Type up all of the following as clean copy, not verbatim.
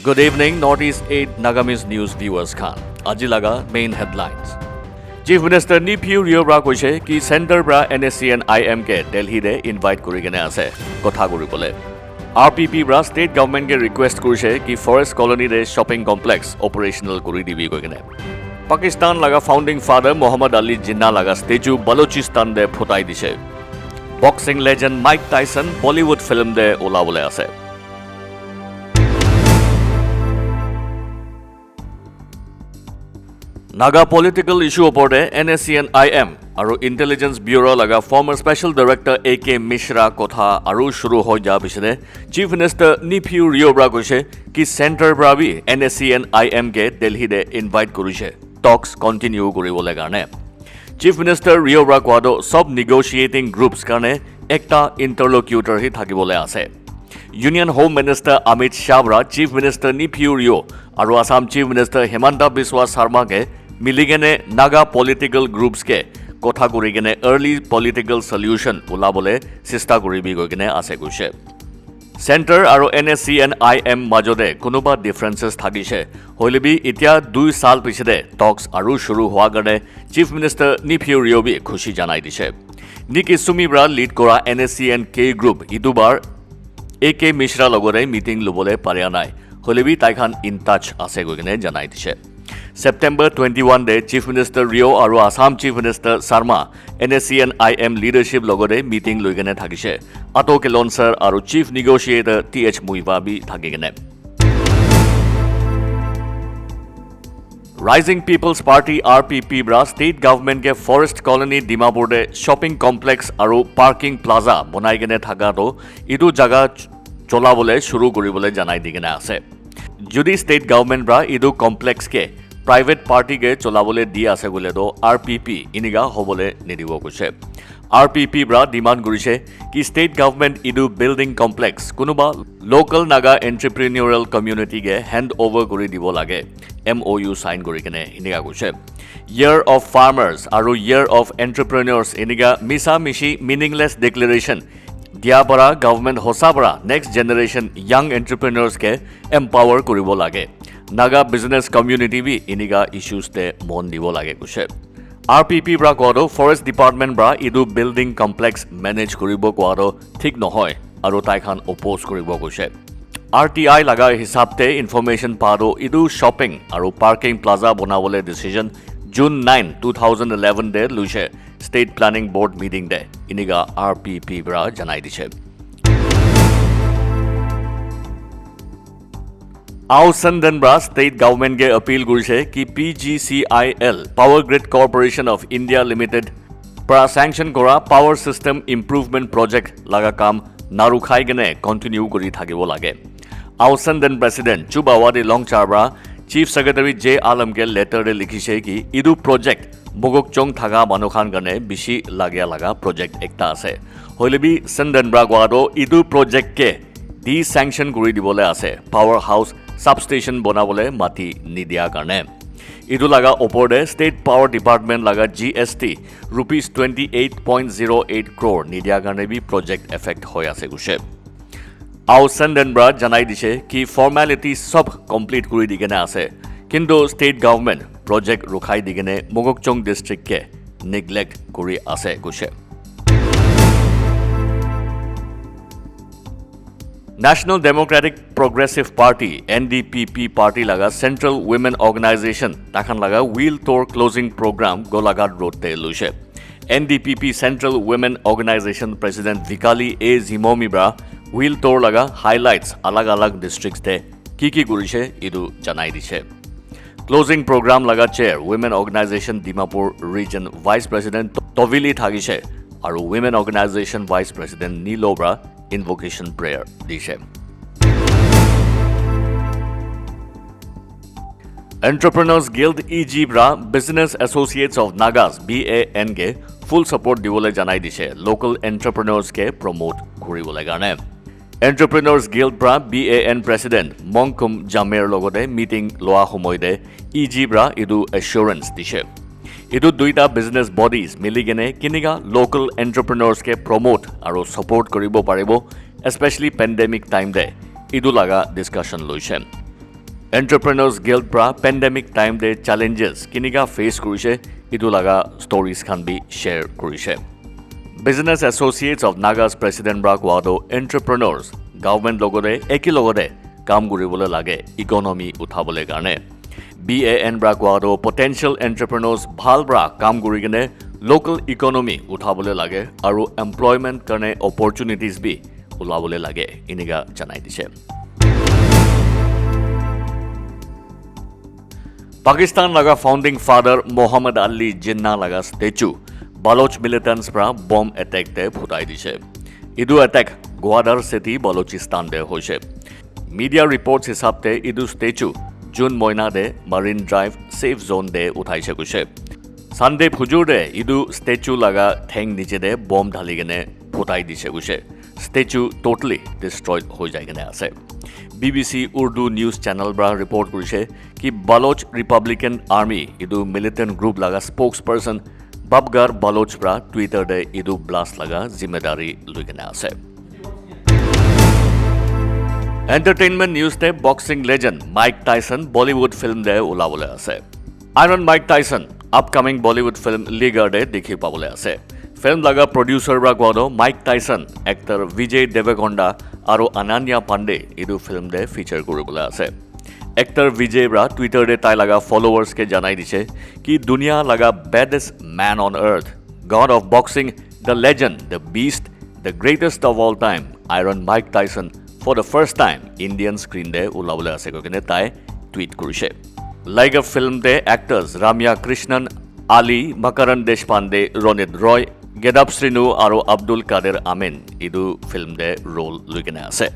Good evening, Northeast 8 Nagamis News viewers Khan. Aji laga main headlines. Chief Minister Nepiu Rio bra koise ki center bra NSCN IM ke Delhi de invite kori gene ase kotha kori bole. RPP bra state government ke request korise ki forest colony de shopping complex operational kori dibi koi gene. Pakistan laga founding father Muhammad Ali Jinnah laga statue Balochistan de photai dise. Boxing legend Mike Tyson Bollywood film de olabole ase. Naga political issue oporte NSCN IM aru Intelligence Bureau laga former Special Director AK Mishra kotha aru shuru hoi ja pisine Chief Minister Nepiu Rio bra koise ki center bra bi NSCN IM ke Delhi de invite korise talks continue koribole karone Chief Minister Rio bra kwado sob negotiating groups karone ekta interlocutor hi thakibole ase Union Home Minister Amit Shah bra Chief Minister Nepiu Rio aru Assam Chief Minister Hemanta Biswa Sarma ke मिलिगेने Naga political groups के कथा करिगेने early political solution उलाबले चेष्टा करिबि गइगेने आसे गुसे सेंटर आरो NSCN IM माजोदे कोनोबा डिफरेंसेस थागिसे होइलेबि इतिया 2 साल पिछते टॉक्स आरो शुरू होआ गने चीफ मिनिस्टर निपिउ रियो बि खुशी जनाइ दिसे निकी सुमिब्रा लीड करा NSCN के ग्रुप इदुबार AK मिश्रा लगरे मीटिंग लबले पारिया नाइ होइलेबि ताइखान इन टच आसे गइगेने जनाइ दिसे September 21 day Chief Minister Rio aru Assam Chief Minister Sarma NSCN IM leadership logore meeting loigene thakise Ato Kelon sir aru Chief Negotiator TH Muiva bi thakigene Rising People's Party RPP bra state government ke forest colony Dimapur de shopping complex aru parking plaza bonai gene thaka to idu jaga cholabole shuru koribole janai digene ase Judi state government bra idu complex ke private party के चलाबले दि आसे गले तो RPP इनिगा होबले निदिबो कुसे RPP ब्रा demand गुरिसे कि state government इदु बिल्डिंग कॉम्प्लेक्स कुनुबा लोकल नागा एंटरप्रेन्योरियल कम्युनिटी के हैंड ओवर करि दिबो लागे MOU साइन करिकने इनिगा कुसे ईयर ऑफ फार्मर्स आरो ईयर ऑफ एंटरप्रेन्योर्स इनिगा मिसा मिशी मीनिंगलेस डिक्लेरेशन दिया परा गवर्नमेंट होसा परा नेक्स्ट जनरेशन यंग एंटरप्रेन्योर्स के एम्पावर करिबो लागे नागा बिजनेस कम्युनिटी भी इनिगा इश्यूज ते मन दिबो लागे कुसे RPP ब्रा कोदो फॉरेस्ट डिपार्टमेंट ब्रा इदु बिल्डिंग कॉम्प्लेक्स मैनेज करिबो कोदो ठीक নহয় आरो ताइखान अपोज करिबो कुसे RTI लगा हिसाब ते इन्फॉर्मेशन पादो इदु शॉपिंग आरो पार्किंग प्लाजा बनावले डिसीजन June 9 2011 दे लुसे स्टेट प्लानिंग बोर्ड मीटिंग दे इनिगा RPP ब्रा जनाइ दिसे Ao Sandan bra state government ke appeal gurise ki PGCIL Power Grid Corporation of India Limited pra sanction kora power system improvement project laga kam narukhai gene continue kori thakibo lage Ao Sandan president Chubawadi Longchar bra chief secretary J Alam ke letter de likhise ki idu project Bogokchong thaga manokhan gane bishi lagya laga project ekta ase hoilebi Sandan bra gwado idu project ke di sanction kori dibole ase power house substation बनाबले माटी निदिया कारणे इदु लागा ओपरदे state power department लागा GST rupees 28.08 crore निदिया कारणे भी प्रोजेक्ट इफेक्ट होय आसे गुसे Ao Sandan ब्रा जनाइ दिसे कि फॉर्मेलिटी सब कंप्लीट करि दिगेने आसे किंतु स्टेट गवर्नमेंट प्रोजेक्ट रुखाइ दिगेने मोगकचोंग डिस्ट्रिक्ट के नेग्लेक्ट करि आसे गुसे National Democratic Progressive Party NDPP party laga Central Women Organization takhan laga wheel tour closing program Golaghat Road te luise NDPP Central Women Organization President Vikali A Zimomi bra wheel tour laga highlights alag alag districts te ki gurise idu janai dise closing program laga chair Women Organization Dimapur Region Vice President Tovili thagise aru Women Organization Vice President Nilo bra invocation prayer dishe Entrepreneurs Guild EG bra Business Associates of Nagas BAN ke full support dibole janai dise local entrepreneurs ke promote koribole garne Entrepreneurs Guild bra BAN president Mongkum Jamer logode meeting loa homoide EG bra idu assurance dishe इदु दुईटा business bodies मिलिगेने किनिगा local entrepreneurs के promote आरो support करिबो पारिबो specially pandemic time दे इदु लागा discussion लइसे এণ্টাৰপ্ৰেনাৰ্ছ guild পৰা pandemic time দে challenges কেনেকুৱা face কৰিছে এইটো লগা ষ্টৰিজ খান বি শ্বেয়াৰ কৰিছে business associates of Nagas president পৰা কোৱাটো এণ্টাৰপ্ৰেনাৰ্ছ গভৰ্ণমেণ্ট লগতে একেলগতে কাম কৰিবলৈ লাগে ইকনমি উঠাবলৈ কাৰণে BAN পৰা কোৱাটো পটেঞ্চিয়েল এণ্টাৰপ্ৰেনাৰ্ছ ভাল পৰা কাম কৰি কিনে লোকেল ইকনমি উঠাবলৈ লাগে আৰু এমপ্লয়মেণ্ট কাৰণে অপৰচুনিটিজ বি ওলাবলৈ লাগে এনেকুৱা জনাই দিছে পাকিস্তান লগা ফাউণ্ডিং ফাদাৰ মোহাম্মদ আলী জিন্না লগা ষ্টেচু বালোচ মিলিটেণ্টছ পৰা বম্ব এটেক দে ফুটাই দিছে ইটো এটেক গোৱাদাৰ চিটি বালোচিস্তান দে হৈছে মিডিয়া ৰিপৰ্টছ হিচাপতে ইটো ষ্টেচু জুন মহিনা দে মাৰিন ড্ৰাইভ ছেফ জোন দে উঠাইছে গৈছে ছানডে ফুজুৰ দে ইটো ষ্টেচু লগা ঠেং নিচে দে বম্ব ঢালি কেনে ফুটাই দিছে গৈছে ষ্টেচু টোটেলি ডিষ্ট্ৰইড হৈ যায় কেনে আছে BBC উৰ্দু নিউজ চেনেল পৰা ৰিপৰ্ট কৰিছে কি বালোচ ৰিপাব্লিকান আৰ্মি ইটো মিলিটেণ্ট গ্ৰুপ লগা স্পোক্স পাৰ্চন বাবগাৰ বালোচ পৰা টুইটাৰ দে ইটো ব্লাষ্ট লগা জিম্মেদাৰী লৈ কেনে আছে এণ্টাৰটেইনমেণ্ট নিউজ দে boxing legend Mike Tyson Bollywood film দে ওলাবলৈ আছে iron Mike Tyson upcoming Bollywood film Liger দে দেখি পাবলৈ আছে ফিল্ম লগা প্ৰডিউচাৰ পৰা কোৱাটো Mike Tyson actor Vijay Devegowda আৰু অনন্যা পাণ্ডে এইটো ফিল্ম দে ফিচাৰ কৰিবলৈ আছে এক্টৰ বিজয় পৰা টুইটাৰ দে তাই লগা ফলোৱাৰ্ছকে জনাই দিছে কি দুনিয়া লগা baddest man on earth god of boxing the legend the beast the greatest of all time iron Mike Tyson for the first time Indian screen দে ওলাবলৈ আছে কৈ কিনে তাই টুইট কৰিছে লাইক এ ফিল্ম দে এক্টাৰ্ছ ৰাম্যা কৃষ্ণন আলী মকৰণ দেশপাণ্ডে ৰণিত ৰয় গেদাব শ্ৰীনু আৰু আব্দুল কাদেৰ আমিন এইটো ফিল্ম দে ৰোল লৈ কিনে আছে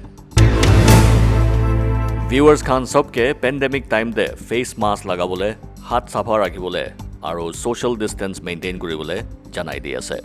ভিউৱাৰ্ছ খান সবকে পেণ্ডেমিক টাইম দে ফেচ মাস্ক লগাবলৈ হাত চাফা ৰাখিবলৈ আৰু ছ'চিয়েল ডিষ্টেঞ্চ মেইনটেইন কৰিবলৈ জনাই দি আছে